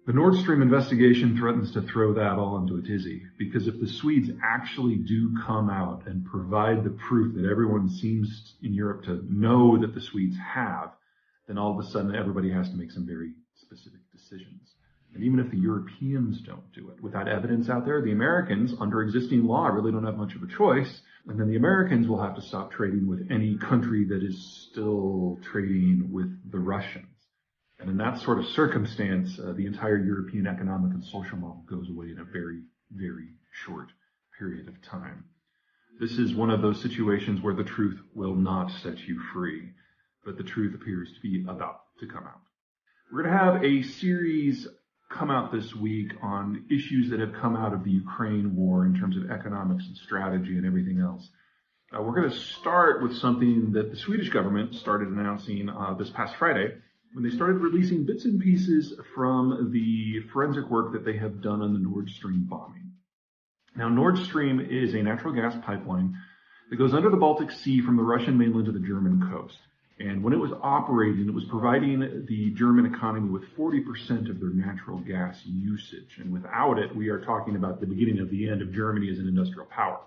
The Nord Stream investigation threatens to throw that all into a tizzy, because if the Swedes actually do come out and provide the proof that everyone seems in Europe to know that the Swedes have, then all of a sudden everybody has to make some very specific decisions. And even if the Europeans don't do it, with that evidence out there, the Americans, under existing law, really don't have much of a choice. And then the Americans will have to stop trading with any country that is still trading with the Russians. And in that sort of circumstance, the entire European economic and social model goes away in a very, very short period of time. This is one of those situations where the truth will not set you free, but the truth appears to be about to come out. We're going to have a series come out this week on issues that have come out of the Ukraine war in terms of economics and strategy and everything else. We're going to start with something that the Swedish government started announcing this past Friday, when they started releasing bits and pieces from the forensic work that they have done on the Nord Stream bombing. Now, Nord Stream is a natural gas pipeline that goes under the Baltic Sea from the Russian mainland to the German coast. And when it was operating, it was providing the German economy with 40% of their natural gas usage. And without it, we are talking about the beginning of the end of Germany as an industrial power.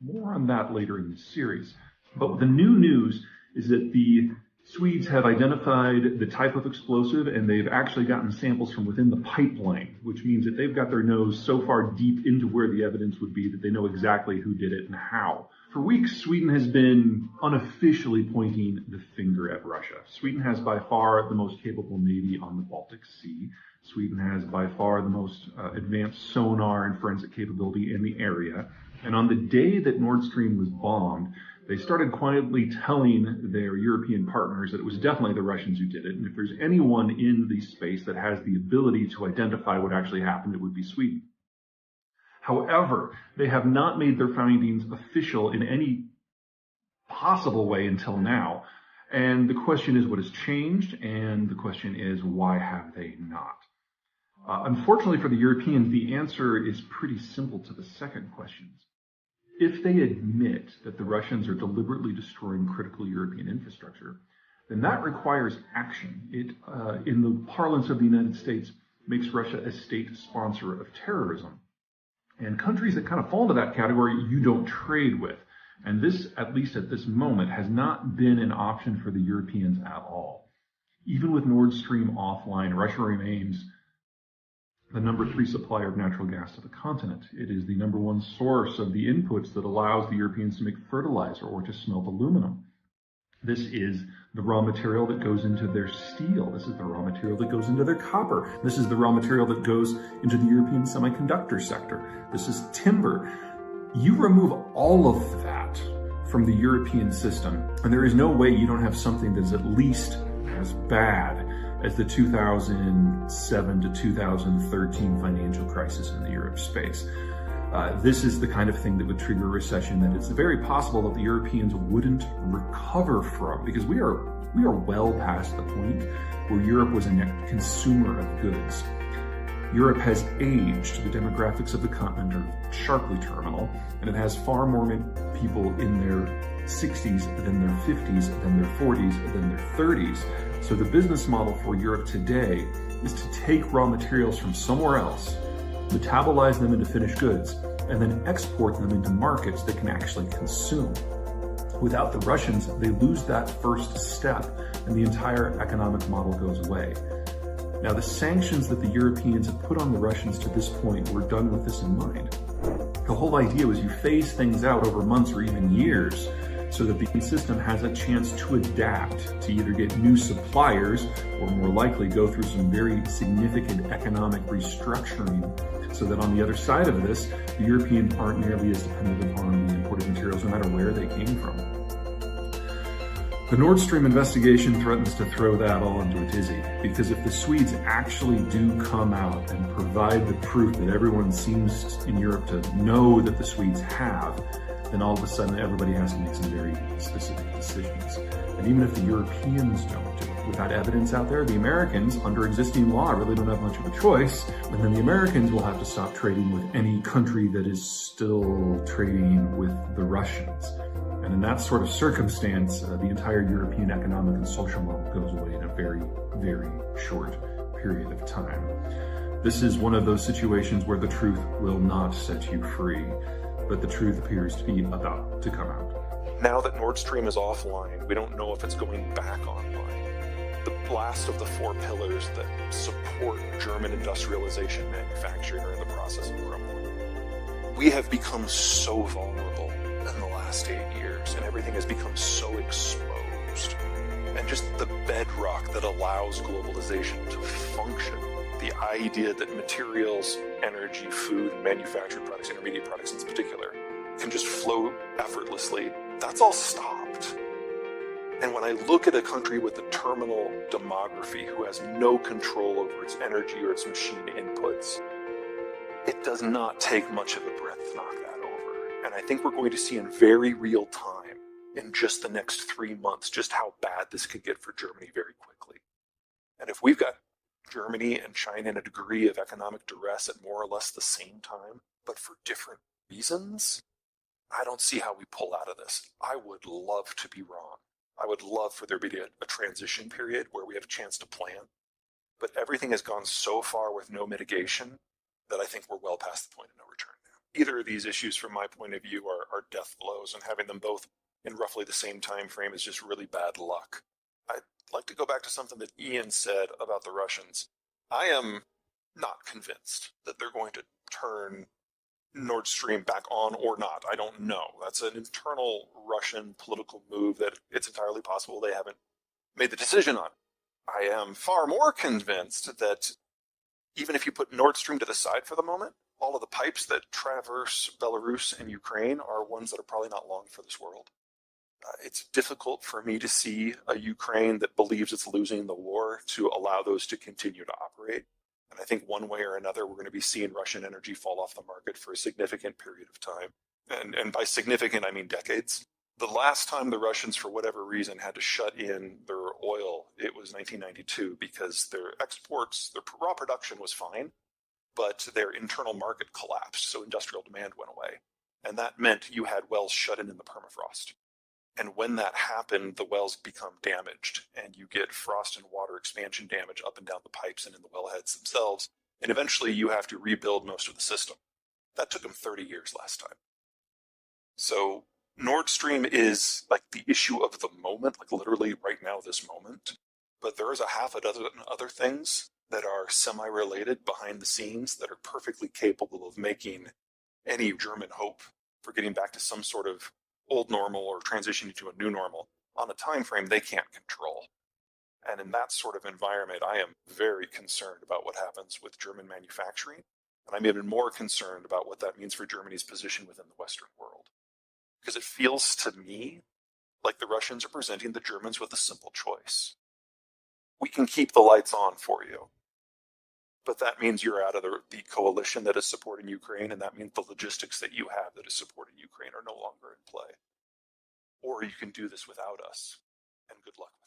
More on that later in this series. But the new news is that the Swedes have identified the type of explosive, and they've actually gotten samples from within the pipeline, which means that they've got their nose so far deep into where the evidence would be that they know exactly who did it and how. For weeks, Sweden has been unofficially pointing the finger at Russia. Sweden has by far the most capable navy on the Baltic Sea. Sweden has by far the most advanced sonar and forensic capability in the area. And on the day that Nord Stream was bombed, they started quietly telling their European partners that it was definitely the Russians who did it. And if there's anyone in the space that has the ability to identify what actually happened, it would be Sweden. However, they have not made their findings official in any possible way until now. And the question is, what has changed? And the question is, why have they not? Unfortunately for the Europeans, the answer is pretty simple to the second question. If they admit that the Russians are deliberately destroying critical European infrastructure, then that requires action. It, in the parlance of the United States, makes Russia a state sponsor of terrorism. And countries that kind of fall into that category, you don't trade with. And this, at least at this moment, has not been an option for the Europeans at all. Even with Nord Stream offline, Russia remains the number 3 supplier of natural gas to the continent. It is the number 1 source of the inputs that allows the Europeans to make fertilizer or to smelt aluminum. This is the raw material that goes into their steel. This is the raw material that goes into their copper. This is the raw material that goes into the European semiconductor sector. This is timber. You remove all of that from the European system, and there is no way you don't have something that is at least as bad as the 2007 to 2013 financial crisis in the Europe space. This is the kind of thing that would trigger a recession that it's very possible that the Europeans wouldn't recover from, because we are well past the point where Europe was a net consumer of goods. Europe has aged. The demographics of the continent are sharply terminal, and it has far more people in their 60s than their 50s, than their 40s, than their 30s. So the business model for Europe today is to take raw materials from somewhere else, metabolize them into finished goods, and then export them into markets that can actually consume. Without the Russians, they lose that first step, and the entire economic model goes away. Now, the sanctions that the Europeans have put on the Russians to this point were done with this in mind. The whole idea was you phase things out over months or even years so that the system has a chance to adapt, to either get new suppliers or more likely go through some very significant economic restructuring, so that on the other side of this, the Europeans aren't nearly as dependent upon the imported materials no matter where they came from. The Nord Stream investigation threatens to throw that all into a tizzy, because if the Swedes actually do come out and provide the proof that everyone seems in Europe to know that the Swedes have, then all of a sudden everybody has to make some very specific decisions. And even if the Europeans don't do it, with that evidence out there, the Americans, under existing law, really don't have much of a choice, and then the Americans will have to stop trading with any country that is still trading with the Russians. And in that sort of circumstance, the entire European economic and social model goes away in a very, very short period of time. This is one of those situations where the truth will not set you free, but the truth appears to be about to come out. Now that Nord Stream is offline, we don't know if it's going back online. The last of the four pillars that support German industrialization manufacturing are in the process of crumbling. We have become so vulnerable in the last 8 years, and everything has become so exposed. And just the bedrock that allows globalization to function, the idea that materials, energy, food, manufactured products, intermediate products in particular, can just flow effortlessly, that's all stopped. And when I look at a country with a terminal demography who has no control over its energy or its machine inputs, it does not take much of a breath to knock that over. And I think we're going to see in very real time, in just the next 3 months, just how bad this could get for Germany very quickly. And if we've got Germany and China in a degree of economic duress at more or less the same time, but for different reasons, I don't see how we pull out of this. I would love to be wrong. I would love for there to be a transition period where we have a chance to plan. But everything has gone so far with no mitigation that I think we're well past the point of no return now. Either of these issues, from my point of view, are death blows, and having them both in roughly the same time frame is just really bad luck. I'd like to go back to something that Ian said about the Russians. I am not convinced that they're going to turn Nord Stream back on or not. I don't know. That's an internal Russian political move that it's entirely possible they haven't made the decision on. I am far more convinced that even if you put Nord Stream to the side for the moment, all of the pipes that traverse Belarus and Ukraine are ones that are probably not long for this world. It's difficult for me to see a Ukraine that believes it's losing the war to allow those to continue to operate. And I think one way or another, we're going to be seeing Russian energy fall off the market for a significant period of time. And by significant, I mean decades. The last time the Russians, for whatever reason, had to shut in their oil, it was 1992, because their exports, their raw production was fine, but their internal market collapsed, so industrial demand went away. And that meant you had wells shut in the permafrost. And when that happened, the wells become damaged, and you get frost and water expansion damage up and down the pipes and in the wellheads themselves, and eventually you have to rebuild most of the system. That took them 30 years last time. So Nord Stream is like the issue of the moment, like literally right now, this moment. But there is a half a dozen other things that are semi-related behind the scenes that are perfectly capable of making any German hope for getting back to some sort of old normal or transitioning to a new normal on a time frame they can't control. And in that sort of environment, I am very concerned about what happens with German manufacturing. And I'm even more concerned about what that means for Germany's position within the Western world. Because it feels to me like the Russians are presenting the Germans with a simple choice. We can keep the lights on for you, but that means you're out of the coalition that is supporting Ukraine, and that means the logistics that you have that is supporting Ukraine are no longer in play. Or you can do this without us, and good luck with